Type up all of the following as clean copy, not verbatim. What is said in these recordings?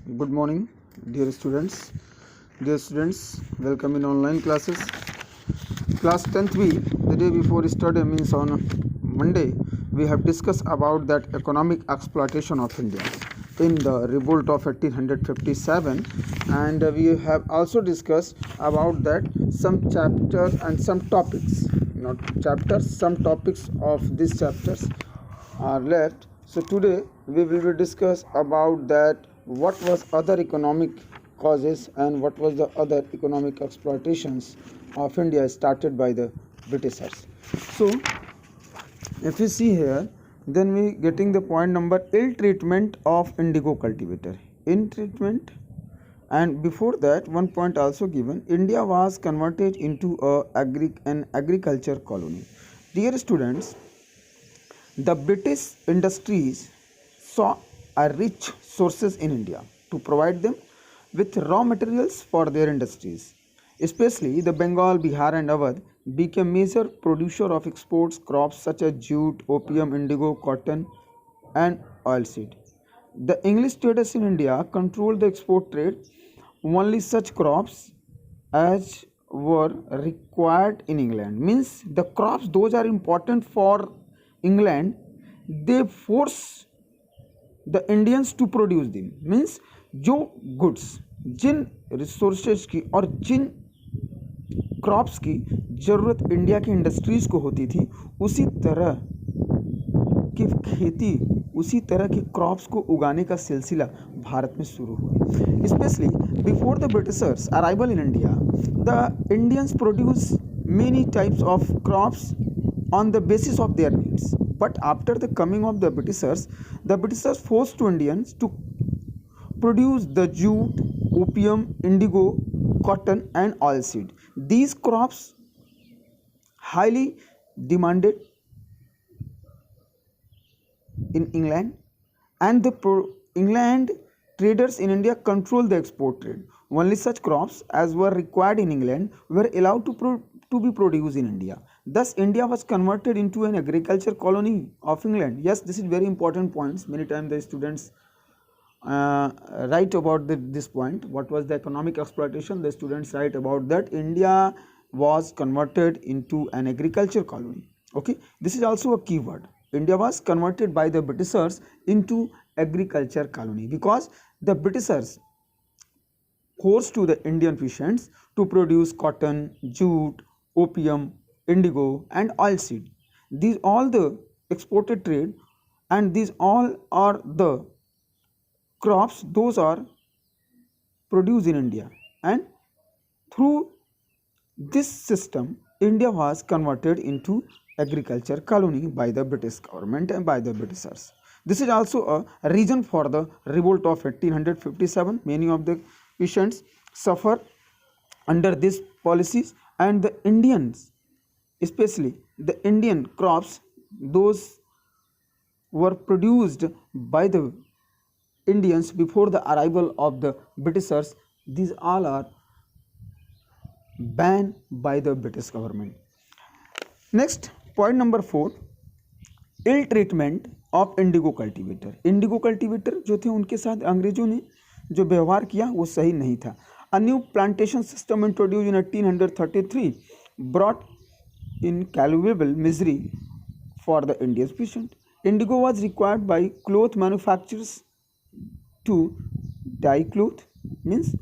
Good morning, dear students. Dear students, welcome in online classes. Class 10th B, the day before yesterday means on Monday, we have discussed about that economic exploitation of India in the revolt of 1857, and we have also discussed about that some chapters and some topics, not chapters, some topics of these chapters are left. So today we will discuss about that what was other economic causes and what was the other economic exploitations of India started by the Britishers. So if you see here, then we getting the point number ill treatment of indigo cultivator. In treatment, and before that one point also given, India was converted into an agriculture colony. Dear students, the British industries saw a rich sources in India to provide them with raw materials for their industries. Especially the Bengal, Bihar and Awadh became major producer of exports crops such as jute, opium, indigo, cotton and oilseed. The English traders in India controlled the export trade. Only such crops as were required in England, means the crops those are important for England, they force the Indians to produce them, means जो goods जिन resources की और जिन crops की ज़रूरत India की industries को होती थी, उसी तरह की खेती, उसी तरह की क्रॉप्स को उगाने का सिलसिला भारत में शुरू हुआ. Specially before the Britishers arrival in India, the Indians produce many types of crops on the basis of their needs. But after the coming of the Britishers forced to Indians to produce the jute, opium, indigo, cotton and oilseed. These crops highly demanded in England, and the England traders in India controlled the export trade. Only such crops as were required in England were allowed to be produced in India. Thus, India was converted into an agriculture colony of England. Yes, this is very important points. Many times the students write about this point. What was the economic exploitation? The students write about that India was converted into an agriculture colony. Okay, this is also a key word. India was converted by the Britishers into agriculture colony because the Britishers forced to the Indian peasants to produce cotton, jute, opium, indigo and oilseed. These all the exported trade, and these all are the crops those are produced in India, and through this system India was converted into agriculture colony by the British government and by the Britishers. This is also a reason for the revolt of 1857. Many of the peasants suffer under these policies, and the Indians, especially the Indian crops, those were produced by the Indians before the arrival of the Britishers, these all are banned by the British government. Next, point number 4, ill treatment of indigo cultivator. Indigo cultivator जो थे उनके साथ अंग्रेजों ने जो व्यवहार किया वो सही नहीं था. A new plantation system introduced in 1833 brought incalculable misery for the Indian peasant. Indigo was required by cloth manufacturers to dye cloth, means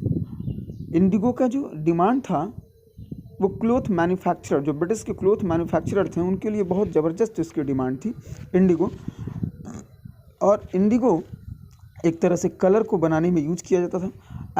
Indigo का जो डिमांड था वो क्लोथ मैन्युफैक्चरर, जो ब्रिटिश के क्लोथ मैन्युफैक्चरर थे, उनके लिए बहुत ज़बरदस्त इसकी डिमांड थी इंडिगो. और इंडिगो एक तरह से कलर को बनाने में यूज किया जाता था.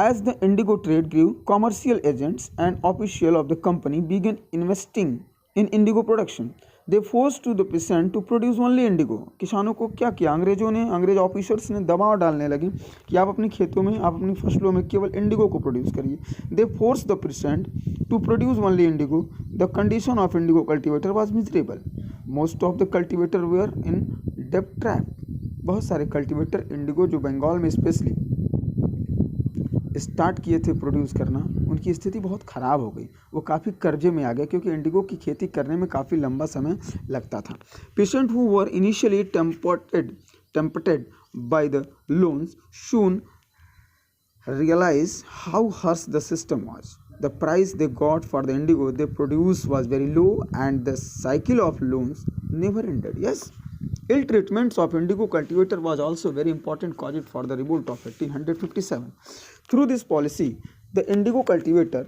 As the indigo trade grew, commercial agents and official of the company began investing in indigo production. They force to the peasant to produce only indigo. किसानों को क्या किया अंग्रेजों ने, अंग्रेज ऑफिसर्स ने दबाव डालने लगे कि आप अपने खेतों में, आप अपनी फसलों में केवल इंडिगो को प्रोड्यूस करिए. They force the peasant to produce only indigo. The condition of indigo cultivator was miserable. Most of the cultivator were in डेब्ट ट्रैप. बहुत सारे कल्टिवेटर इंडिगो जो बंगाल में स्पेशली स्टार्ट किए थे प्रोड्यूस करना, उनकी स्थिति बहुत ख़राब हो गई. वो काफ़ी कर्जे में आ गए क्योंकि इंडिगो की खेती करने में काफ़ी लंबा समय लगता था. Patient who were initially tempted by the loans soon realize how harsh the system was. The price they got for the indigo they produced was very low, and the cycle of loans never ended. Yes, ill treatments of indigo cultivator was also very important cause for the revolt of 1857. Through this policy, the indigo cultivator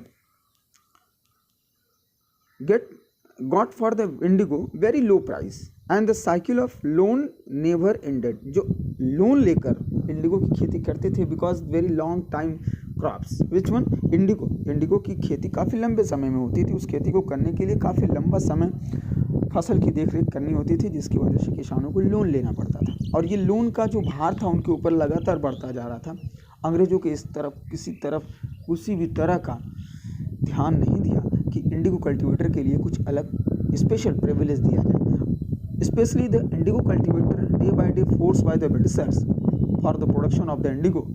got for the indigo very low price, and the cycle of loan never ended. जो loan लेकर Indigo की खेती करते थे, because very long time crops which one Indigo की खेती काफ़ी लंबे समय में होती थी। उस खेती को करने के लिए काफ़ी लंबा समय फसल की देखरेख करनी होती थी, जिसकी वजह से किसानों को लोन लेना पड़ता था, और ये लोन का जो भार था उनके ऊपर लगातार बढ़ता जा रहा था। अंग्रेज़ों के इस तरफ किसी भी तरह का ध्यान नहीं दिया कि इंडिगो कल्टीवेटर के लिए कुछ अलग स्पेशल प्रिविलेज दिया जाए। Specially the Indigo cultivator day by day force by the Britishers for the production of the Indigo,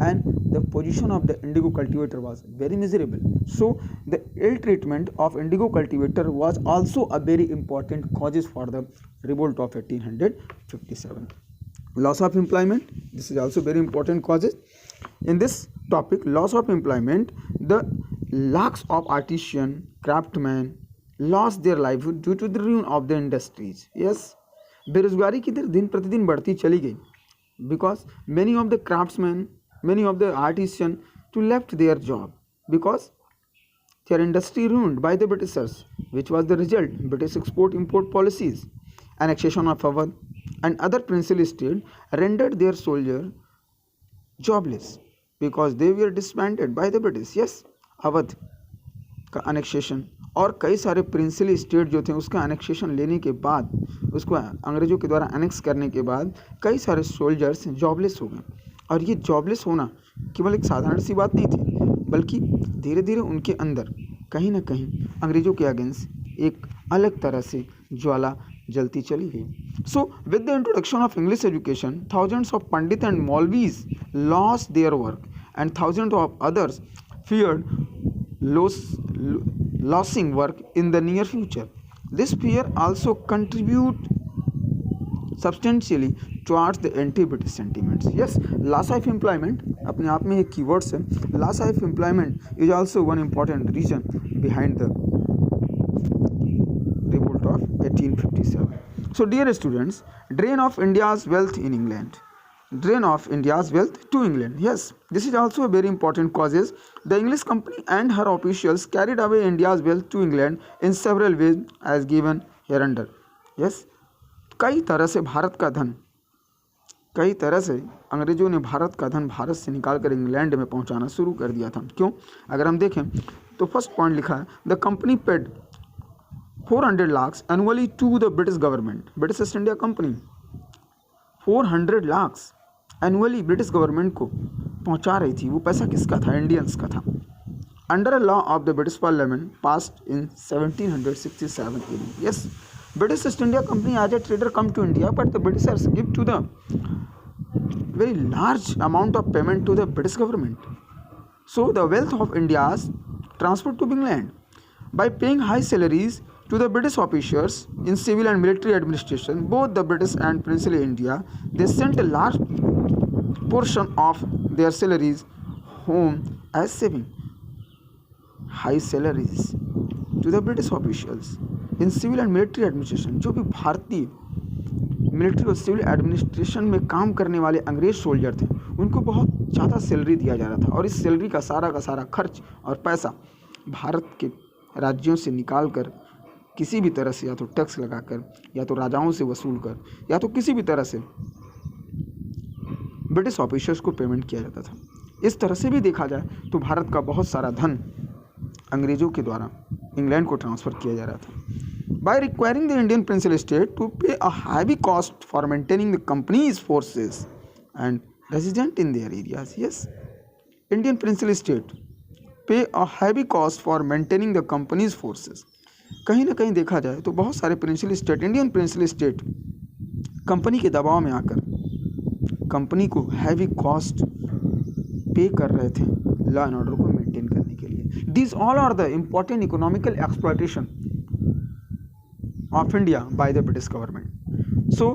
and the position of the indigo cultivator was very miserable. So the ill treatment of indigo cultivator was also a very important causes for the revolt of 1857. Loss of employment, this is also very important causes. In this topic, loss of employment, the lakhs of artisan craftsmen lost their livelihood due to the ruin of the industries. Yes, बेरोजगारी की दर दिन प्रतिदिन बढ़ती चली गई, because many of the craftsmen, many of the artisans to left their job because their industry ruined by the Britishers, which was the result. British export-import policies, annexation of Awadh and other princely states rendered their soldiers jobless because they were disbanded by the British. Yes, Awadh का annexation और कई सारे princely state जो थे उसका annexation लेने के बाद, उसको अंग्रेज़ों के द्वारा अनेक्स करने के बाद कई सारे सोल्जर्स जॉबलेस हो गए। और ये जॉबलेस होना केवल एक साधारण सी बात नहीं थी, बल्कि धीरे धीरे उनके अंदर कहीं ना कहीं अंग्रेज़ों के अगेंस्ट एक अलग तरह से ज्वाला जलती चली गई। So with the introduction of English education, thousands of pandit and maulvis lost their work and thousand of others feared losing work in the near future. This fear also contribute substantially towards the anti-British sentiments. Yes, loss of employment अपने आप में एक keywords है. Loss of employment is also one important reason behind the revolt of 1857. So dear students, drain of India's wealth in England. Drain of India's wealth to England. Yes, this is also a very important causes. The English company and her officials carried away India's wealth to England in several ways as given hereunder. Yes, कई तरह से भारत का धन, कई तरह से अंग्रेजों ने भारत का धन भारत से निकाल कर इंग्लैंड में पहुंचाना शुरू कर दिया था. क्यों? अगर हम देखें तो फर्स्ट पॉइंट लिखा है, the company paid 400 lakhs annually to the British government. British East India company 400 lakhs annually British government को पहुंचा रही थी. वो पैसा किसका था? इंडियंस का था. Under a law of the British parliament passed in 1767 AD. Yes, British East India company as a trader come to India, but the Britishers give to the very large amount of payment to the British government. So the wealth of India's transferred to England by paying high salaries to the British officers in civil and military administration, both the British and princely India. They sent a large portion of their salaries home as saving. High salaries to the British officials in civil and military administration. जो भी भारतीय military और civil administration में काम करने वाले अंग्रेज soldier थे, उनको बहुत ज़्यादा सैलरी दिया जा रहा था, और इस सैलरी का सारा खर्च और पैसा भारत के राज्यों से निकाल कर किसी भी तरह से या तो टैक्स लगाकर या तो राजाओं से वसूल कर या तो किसी भी तरह से ब्रिटिश ऑफिसर्स को पेमेंट किया जाता था. इस तरह से भी देखा जाए तो भारत का बहुत सारा धन अंग्रेज़ों के द्वारा इंग्लैंड को ट्रांसफ़र किया जा रहा था. By requiring the Indian princely state to pay a heavy cost for maintaining the company's forces and resident in their areas. Yes, Indian princely state pay a heavy cost for maintaining the company's forces. कहीं ना कहीं देखा जाए तो बहुत सारे princely state, Indian princely state company के दबाव में आकर कंपनी को हैवी कॉस्ट पे कर रहे थे लॉ एंड ऑर्डर को मेंटेन करने के लिए. These all are the important economical exploitation of India by the British government. So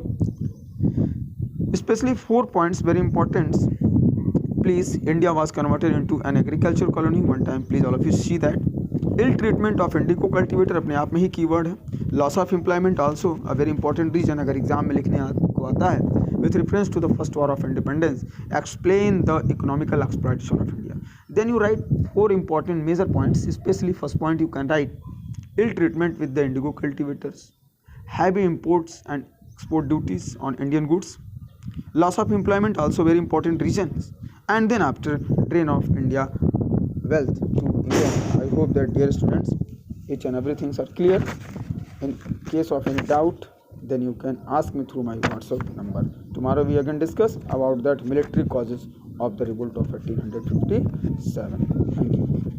especially 4 points very important Please, India was converted into an agricultural colony one time. Please all of you see that. Ill treatment of indigo cultivator अपने आप में ही keyword है. Loss of employment also a very important reason. अगर exam में लिखने को आता है, with reference to the first war of independence, explain the economical exploitation of India. Then you write 4 important major points. Especially first point you can write ill treatment with the indigo cultivators, heavy imports and export duties on Indian goods, loss of employment also very important reasons, and then after drain of India wealth to England. I hope that dear students each and everything are clear. In case of any doubt, then you can ask me through my WhatsApp number. Tomorrow we again discuss about that military causes of the revolt of 1857. Thank you.